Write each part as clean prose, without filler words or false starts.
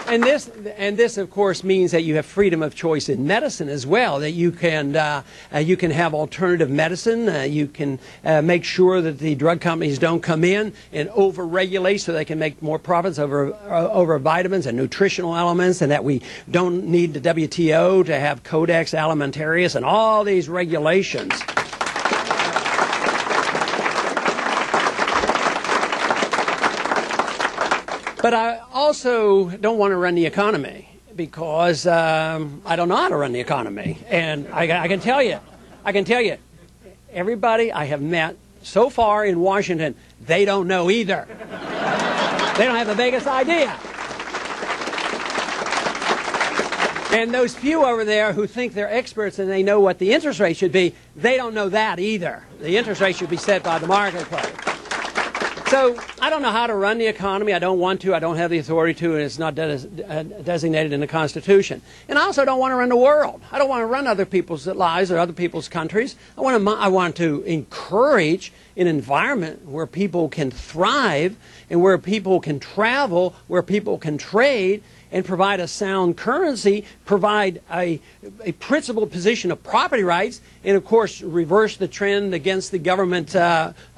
this of course means that you have freedom of choice in medicine as well, that you can have alternative medicine. You can make sure that the drug companies don't come in and over-regulate so they can make more profits over vitamins and nutritional elements, and that we don't need the WTO to have Codex Alimentarius and all these regulations. But I also don't want to run the economy because I don't know how to run the economy. And I can tell you, everybody I have met so far in Washington, they don't know either. They don't have the vaguest idea. And those few over there who think they're experts and they know what the interest rate should be, they don't know that either. The interest rate should be set by the marketplace. So I don't know how to run the economy. I don't want to. I don't have the authority to, and it's not designated in the Constitution. And I also don't want to run the world. I don't want to run other people's lives or other people's countries. I want to encourage an environment where people can thrive and where people can travel, where people can trade, and provide a sound currency, provide a principled position of property rights, and of course reverse the trend against the government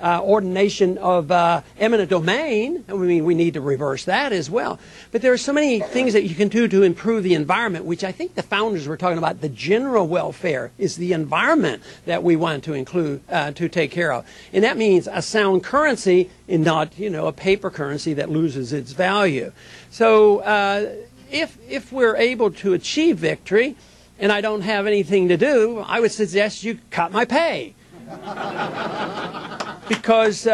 ordination of eminent domain. I mean, we need to reverse that as well. But there are so many things that you can do to improve the environment, which I think the founders were talking about. The general welfare is the environment that we want to include, to take care of. And that means a sound currency and not, a paper currency that loses its value. So if we're able to achieve victory and I don't have anything to do, I would suggest you cut my pay. Because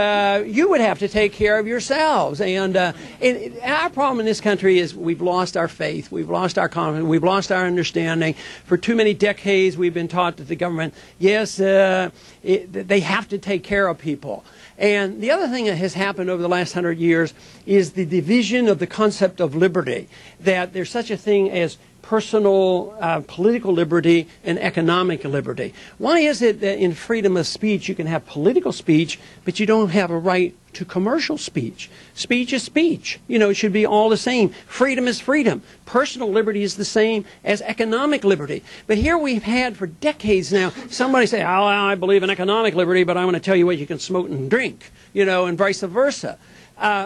you would have to take care of yourselves. And our problem in this country is we've lost our faith, we've lost our confidence, we've lost our understanding. For too many decades we've been taught that the government, yes, they have to take care of people. And the other thing that has happened over the last 100 years is the division of the concept of liberty, that there's such a thing as personal political liberty and economic liberty. Why is it that in freedom of speech you can have political speech, but you don't have a right to commercial speech? Speech is speech. It should be all the same. Freedom is freedom. Personal liberty is the same as economic liberty. But here we've had for decades now somebody say, oh, I believe in economic liberty, but I want to tell you what you can smoke and drink, and vice versa.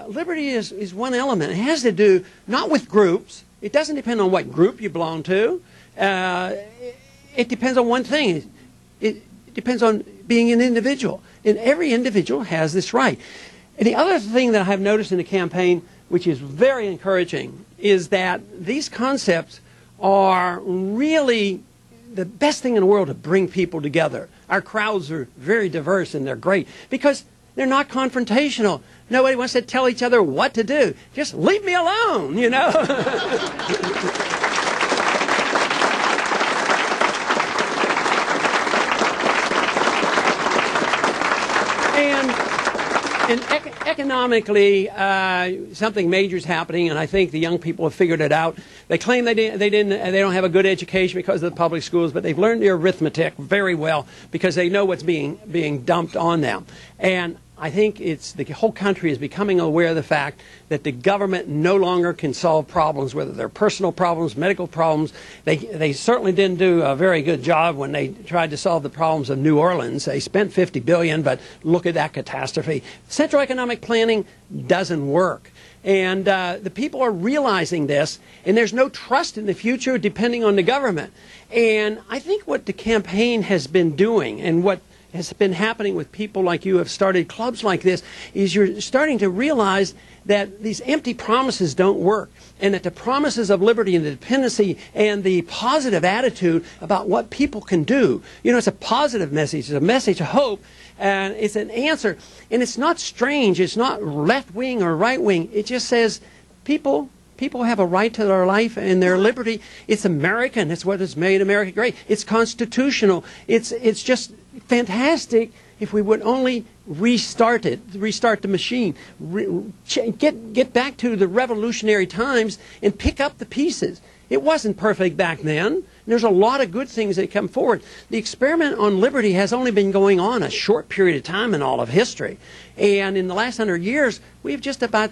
Liberty is one element. It has to do not with groups. It doesn't depend on what group you belong to. It depends on one thing. It depends on being an individual. And every individual has this right. And the other thing that I have noticed in the campaign, which is very encouraging, is that these concepts are really the best thing in the world to bring people together. Our crowds are very diverse and they're great because they're not confrontational. Nobody wants to tell each other what to do. Just leave me alone, And economically, something major is happening, and I think the young people have figured it out. They claim they don't have a good education because of the public schools, but they've learned their arithmetic very well because they know what's being dumped on them. And I think the whole country is becoming aware of the fact that the government no longer can solve problems, whether they're personal problems, medical problems. They certainly didn't do a very good job when they tried to solve the problems of New Orleans. They spent $50 billion, but look at that catastrophe. Central economic planning doesn't work. And the people are realizing this, and there's no trust in the future depending on the government. And I think what the campaign has been doing and what has been happening with people like you who have started clubs like this is you're starting to realize that these empty promises don't work, and that the promises of liberty and dependency and the positive attitude about what people can do, it's a positive message, it's a message of hope, and it's an answer. And it's not strange, it's not left-wing or right-wing, it just says people have a right to their life and their liberty. It's American. It's what has made America great. It's constitutional. It's just fantastic if we would only restart the machine, get back to the revolutionary times and pick up the pieces. It wasn't perfect back then. There's a lot of good things that come forward. The experiment on liberty has only been going on a short period of time in all of history. And in the last 100 years, we've just about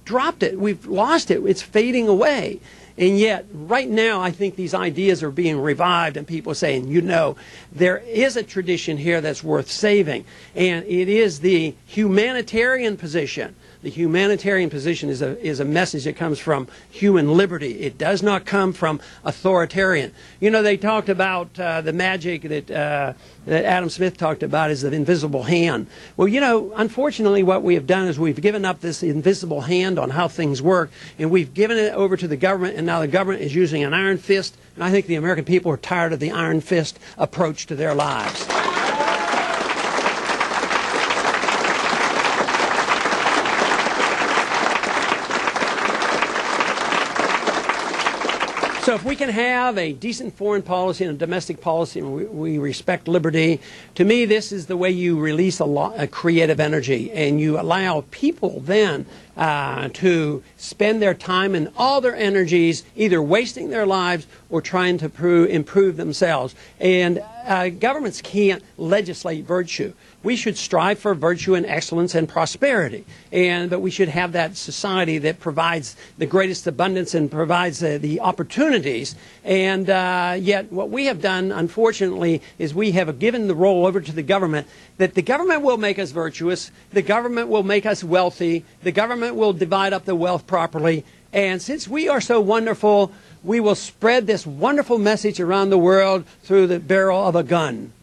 dropped it. We've lost it. It's fading away. And yet, right now, I think these ideas are being revived, and people are saying, you know, there is a tradition here that's worth saving, and it is the humanitarian position. The humanitarian position is a message that comes from human liberty. It does not come from authoritarian. You know, they talked about the magic that Adam Smith talked about is the invisible hand. Well, you know, unfortunately, what we have done is we've given up this invisible hand on how things work, and we've given it over to the government, and now the government is using an iron fist, and I think the American people are tired of the iron fist approach to their lives. So if we can have a decent foreign policy and a domestic policy, and we respect liberty, to me this is the way you release a creative energy, and you allow people then to spend their time and all their energies either wasting their lives or trying to improve themselves. And governments can't legislate virtue. We should strive for virtue and excellence and prosperity, but we should have that society that provides the greatest abundance and provides the opportunities. And yet what we have done, unfortunately, is we have given the role over to the government, that the government will make us virtuous, the government will make us wealthy, the government will divide up the wealth properly, and since we are so wonderful, we will spread this wonderful message around the world through the barrel of a gun.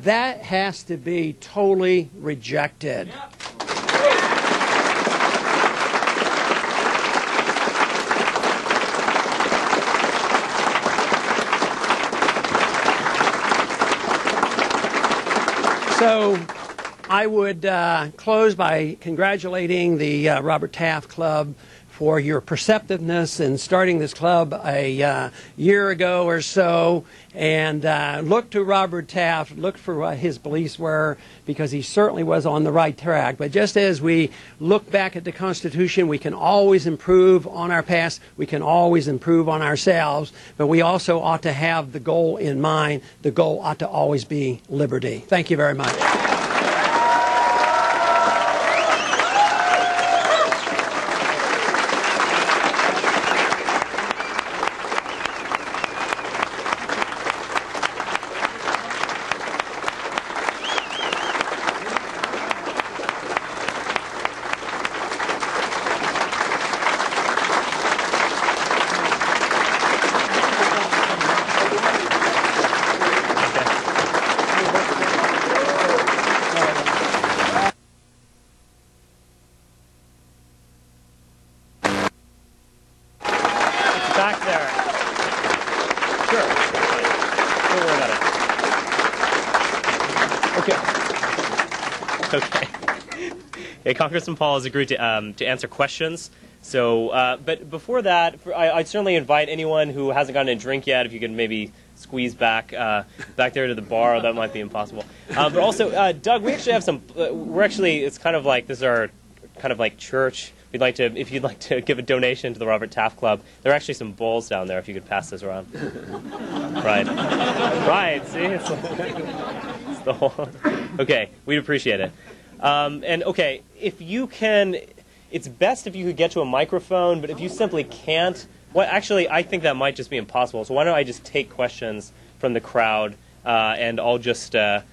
That has to be totally rejected. So I would close by congratulating the Robert Taft Club for your perceptiveness in starting this club a year ago or so. And look to Robert Taft, look for what his beliefs were, because he certainly was on the right track. But just as we look back at the Constitution, we can always improve on our past, we can always improve on ourselves, but we also ought to have the goal in mind. The goal ought to always be liberty. Thank you very much. Back there. Sure. Don't worry about it. Okay. Okay, Congressman Paul has agreed to answer questions. So, but before that, I'd certainly invite anyone who hasn't gotten a drink yet, if you could maybe squeeze back there to the bar. That might be impossible. But also, Doug, we actually have some. It's kind of like, this is our kind of like church. If you'd like to give a donation to the Robert Taft Club, there are actually some bowls down there if you could pass this around. Right. Right, see? It's the whole... Okay, we'd appreciate it. And okay, if you can, it's best if you could get to a microphone, but if you simply can't, well, actually, I think that might just be impossible. So why don't I just take questions from the crowd, and I'll try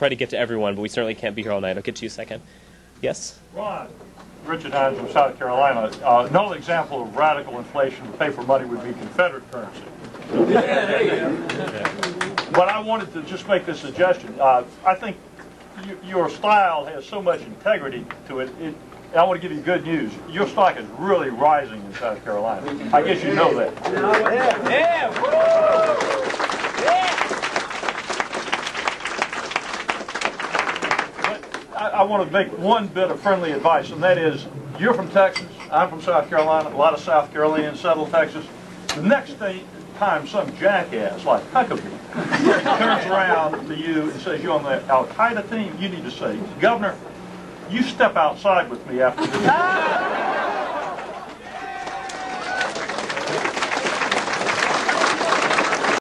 to get to everyone, but we certainly can't be here all night. I'll get to you a second. Yes? Ron, Richard Hines from South Carolina. Another example of radical inflation to paper money would be Confederate currency. But I wanted to just make this suggestion. I think your style has so much integrity to it. I want to give you good news. Your stock is really rising in South Carolina. I guess you know that. Yeah. I want to make one bit of friendly advice, and that is, you're from Texas, I'm from South Carolina, a lot of South Carolinians settle Texas. The next time some jackass like Huckabee turns around to you and says you're on the Al-Qaeda team, you need to say, Governor, you step outside with me after this.